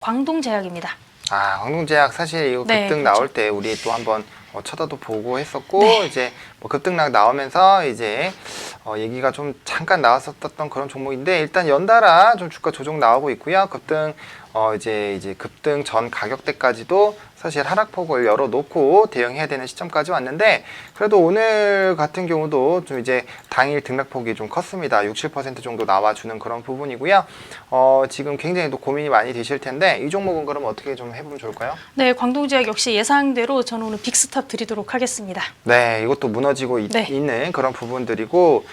광동제약입니다. 광동제약 사실 이거 네, 급등 그렇죠. 나올 때 우리 또 한번 쳐다도 보고 했었고 네. 이제 뭐 급등락 나오면서 이제 얘기가 좀 잠깐 나왔었던 그런 종목인데 일단 연달아 좀 주가 조정 나오고 있고요. 급등 이제 급등 전 가격대까지도 사실 하락폭을 열어놓고 대응해야 되는 시점까지 왔는데 그래도 오늘 같은 경우도 좀 이제 당일 등락폭이 좀 컸습니다. 6~7% 정도 나와주는 그런 부분이고요. 지금 굉장히 또 고민이 많이 되실 텐데 이 종목은 그럼 어떻게 좀 해보면 좋을까요? 네, 광동제약 역시 예상대로 저는 오늘 빅스탑 드리도록 하겠습니다. 네, 이것도 무너지고 네. 있는 그런 부분들이고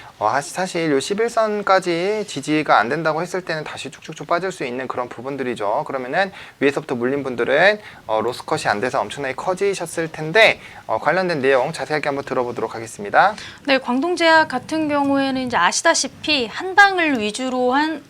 사실 요 11선까지 지지가 안 된다고 했을 때는 다시 쭉쭉쭉 빠질 수 있는 그런 부분들이죠. 그러면은 위에서부터 물린 분들은 로스컷이 안 돼서 엄청나게 커지셨을 텐데 관련된 내용 자세하게 한번 들어보도록 하겠습니다. 네, 광동제약 같은 경우에는 이제 아시다시피 한방을 위주로 한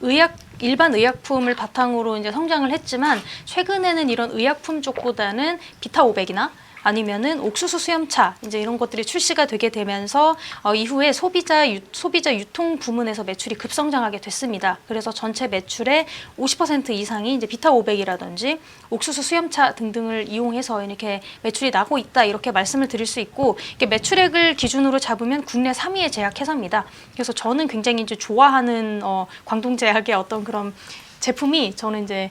일반 의약품을 바탕으로 이제 성장을 했지만 최근에는 이런 의약품 쪽보다는 비타 500이나 아니면은 옥수수 수염차 이제 이런 것들이 출시가 되게 되면서 이후에 소비자 유통 부문에서 매출이 급성장하게 됐습니다. 그래서 전체 매출의 50% 이상이 이제 비타 500이라든지 옥수수 수염차 등등을 이용해서 이렇게 매출이 나고 있다 이렇게 말씀을 드릴 수 있고 이게 매출액을 기준으로 잡으면 국내 3위의 제약회사입니다. 그래서 저는 굉장히 이제 좋아하는 광동제약의 어떤 그런 제품이 저는 이제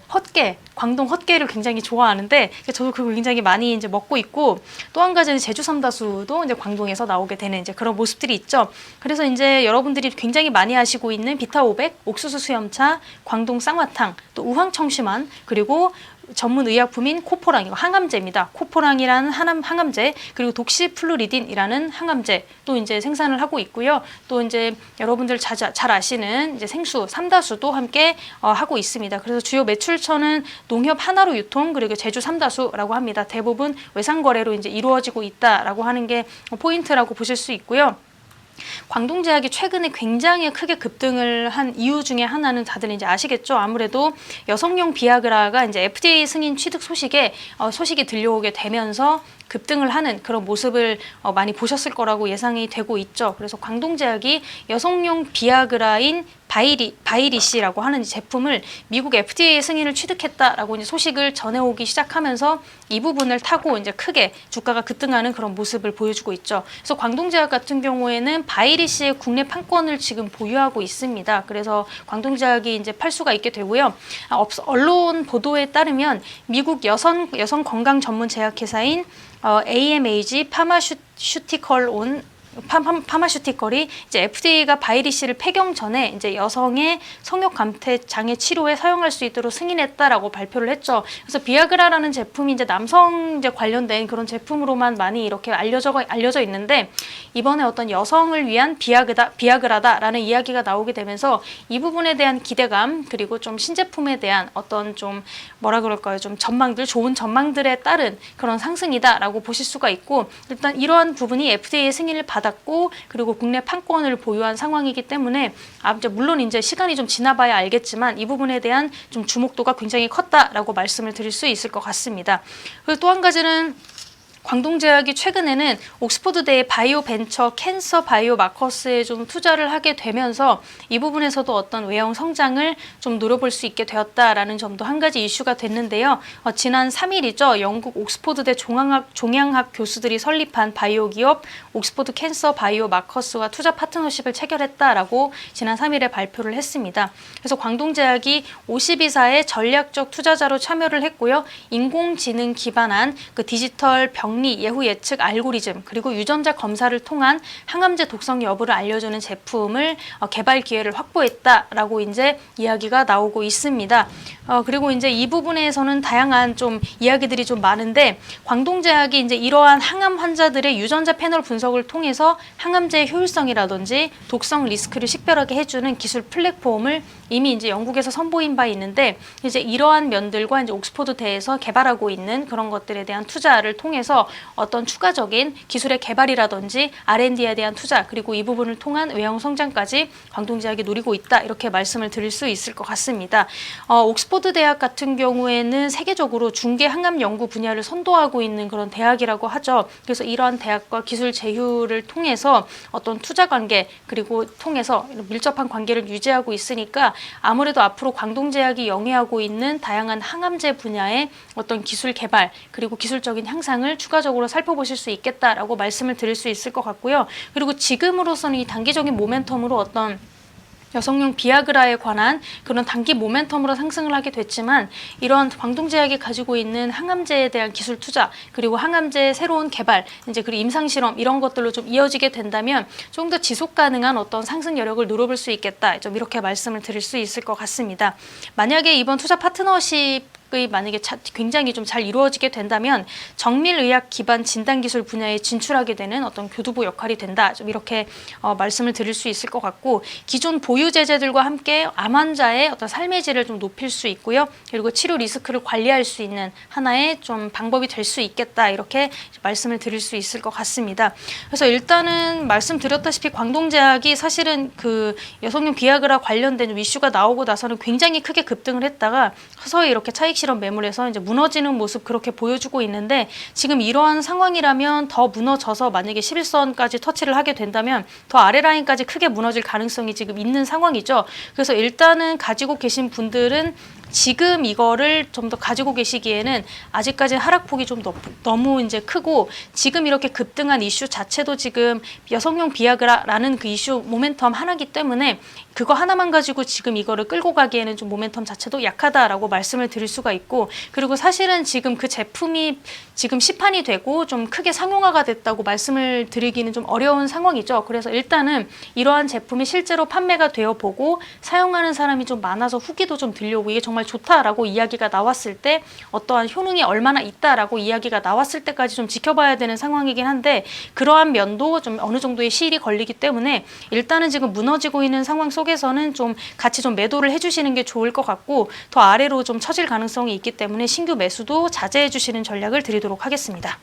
광동 헛개를 굉장히 좋아하는데 저도 그거 굉장히 많이 이제 먹고 있고 또 한 가지는 제주 삼다수도 이제 광동에서 나오게 되는 이제 그런 모습들이 있죠. 그래서 이제 여러분들이 굉장히 많이 하시고 있는 비타 500, 옥수수 수염차, 광동 쌍화탕, 또 우황청심환 그리고 전문 의약품인 코포랑 이거 항암제입니다. 코포랑이라는 항암제 그리고 독시플루리딘이라는 항암제 또 이제 생산을 하고 있고요. 또 이제 여러분들 잘 아시는 이제 생수 삼다수도 함께 하고 있습니다. 그래서 주요 매출처는 농협 하나로 유통 그리고 제주 삼다수라고 합니다. 대부분 외상 거래로 이제 이루어지고 있다라고 하는 게 포인트라고 보실 수 있고요. 광동제약이 최근에 굉장히 크게 급등을 한 이유 중에 하나는 다들 이제 아시겠죠. 아무래도 여성용 비아그라가 이제 FDA 승인 취득 소식이 들려오게 되면서 급등을 하는 그런 모습을 많이 보셨을 거라고 예상이 되고 있죠. 그래서 광동제약이 여성용 비아그라인 바이리시라고 하는 제품을 미국 FDA 승인을 취득했다라고 이제 소식을 전해오기 시작하면서 이 부분을 타고 이제 크게 주가가 급등하는 그런 모습을 보여주고 있죠. 그래서 광동제약 같은 경우에는 바이리시의 국내 판권을 지금 보유하고 있습니다. 그래서 광동제약이 이제 팔 수가 있게 되고요. 언론 보도에 따르면 미국 여성 건강 전문 제약회사인 AMAG 파마슈티컬이 이제 FDA가 바이리시를 폐경 전에 이제 여성의 성욕 감퇴 장애 치료에 사용할 수 있도록 승인했다라고 발표를 했죠. 그래서 비아그라라는 제품이 이제 남성 이제 관련된 그런 제품으로만 많이 이렇게 알려져 있는데 이번에 어떤 여성을 위한 비아그라다라는 이야기가 나오게 되면서 이 부분에 대한 기대감 그리고 좀 신제품에 대한 어떤 좀 좀 좋은 전망들에 따른 그런 상승이다라고 보실 수가 있고 일단 이러한 부분이 FDA의 승인을 받았고 그리고 국내 판권을 보유한 상황이기 때문에 물론 이제 시간이 좀 지나봐야 알겠지만 이 부분에 대한 좀 주목도가 굉장히 컸다라고 말씀을 드릴 수 있을 것 같습니다. 그리고 또 한 가지는 광동제약이 최근에는 옥스퍼드대의 바이오 벤처 캔서 바이오 마커스에 좀 투자를 하게 되면서 이 부분에서도 어떤 외형 성장을 좀 노려볼 수 있게 되었다라는 점도 한 가지 이슈가 됐는데요. 지난 3일이죠. 영국 옥스퍼드대 종양학 교수들이 설립한 바이오 기업 옥스퍼드 캔서 바이오 마커스와 투자 파트너십을 체결했다라고 지난 3일에 발표를 했습니다. 그래서 광동제약이 52사의 전략적 투자자로 참여를 했고요. 인공지능 기반한 그 디지털 병리 예후 예측 알고리즘 그리고 유전자 검사를 통한 항암제 독성 여부를 알려주는 제품을 개발 기회를 확보했다라고 이제 이야기가 나오고 있습니다. 그리고 이제 이 부분에서는 다양한 좀 이야기들이 좀 많은데 광동제약이 이제 이러한 항암 환자들의 유전자 패널 분석을 통해서 항암제의 효율성이라든지 독성 리스크를 식별하게 해주는 기술 플랫폼을 이미 이제 영국에서 선보인 바 있는데 이제 이러한 면들과 이제 옥스퍼드대에서 개발하고 있는 그런 것들에 대한 투자를 통해서 통해서 어떤 추가적인 기술의 개발이라든지 R&D에 대한 투자 그리고 이 부분을 통한 외형 성장까지 광동제약이 노리고 있다 이렇게 말씀을 드릴 수 있을 것 같습니다. 옥스퍼드 대학 같은 경우에는 세계적으로 중개 항암 연구 분야를 선도하고 있는 그런 대학이라고 하죠. 그래서 이러한 대학과 기술 제휴를 통해서 어떤 투자 관계 그리고 통해서 밀접한 관계를 유지하고 있으니까 아무래도 앞으로 광동제약이 영위하고 있는 다양한 항암제 분야의 어떤 기술 개발 그리고 기술적인 향상을 추가적으로 살펴보실 수 있겠다라고 말씀을 드릴 수 있을 것 같고요. 그리고 지금으로서는 이 단기적인 모멘텀으로 어떤 여성용 비아그라에 관한 그런 단기 모멘텀으로 상승을 하게 됐지만 이런 광동제약이 가지고 있는 항암제에 대한 기술 투자 그리고 항암제의 새로운 개발 이제 그리고 임상 실험 이런 것들로 좀 이어지게 된다면 좀 더 지속 가능한 어떤 상승 여력을 누려볼 수 있겠다 좀 이렇게 말씀을 드릴 수 있을 것 같습니다. 만약에 이번 투자 파트너십 만약에 굉장히 좀 잘 이루어지게 된다면 정밀의학 기반 진단기술 분야에 진출하게 되는 어떤 교두보 역할이 된다. 좀 이렇게 말씀을 드릴 수 있을 것 같고 기존 보유 제재들과 함께 암 환자의 어떤 삶의 질을 좀 높일 수 있고요. 그리고 치료 리스크를 관리할 수 있는 하나의 좀 방법이 될 수 있겠다. 이렇게 말씀을 드릴 수 있을 것 같습니다. 그래서 일단은 말씀드렸다시피 광동제약이 사실은 그 여성용 비아그라 관련된 이슈가 나오고 나서는 굉장히 크게 급등을 했다가 서서히 이렇게 차익 실험 매물에서 이제 무너지는 모습 그렇게 보여주고 있는데 지금 이러한 상황이라면 더 무너져서 만약에 11선까지 터치를 하게 된다면 더 아래 라인까지 크게 무너질 가능성이 지금 있는 상황이죠. 그래서 일단은 가지고 계신 분들은 지금 이거를 좀 더 가지고 계시기에는 아직까지 하락폭이 좀 너무 이제 크고 지금 이렇게 급등한 이슈 자체도 지금 여성용 비아그라라는 그 이슈 모멘텀 하나기 때문에 그거 하나만 가지고 지금 이거를 끌고 가기에는 좀 모멘텀 자체도 약하다라고 말씀을 드릴 수가 있고 그리고 사실은 지금 그 제품이 지금 시판이 되고 좀 크게 상용화가 됐다고 말씀을 드리기는 좀 어려운 상황이죠. 그래서 일단은 이러한 제품이 실제로 판매가 되어 보고 사용하는 사람이 좀 많아서 후기도 좀 들려오고 이게 정말 좋다라고 이야기가 나왔을 때 어떠한 효능이 얼마나 있다라고 이야기가 나왔을 때까지 좀 지켜봐야 되는 상황이긴 한데 그러한 면도 좀 어느 정도의 시일이 걸리기 때문에 일단은 지금 무너지고 있는 상황 속에서는 좀 같이 좀 매도를 해주시는 게 좋을 것 같고 더 아래로 좀 처질 가능성이 있기 때문에 신규 매수도 자제해 주시는 전략을 드리도록 하겠습니다.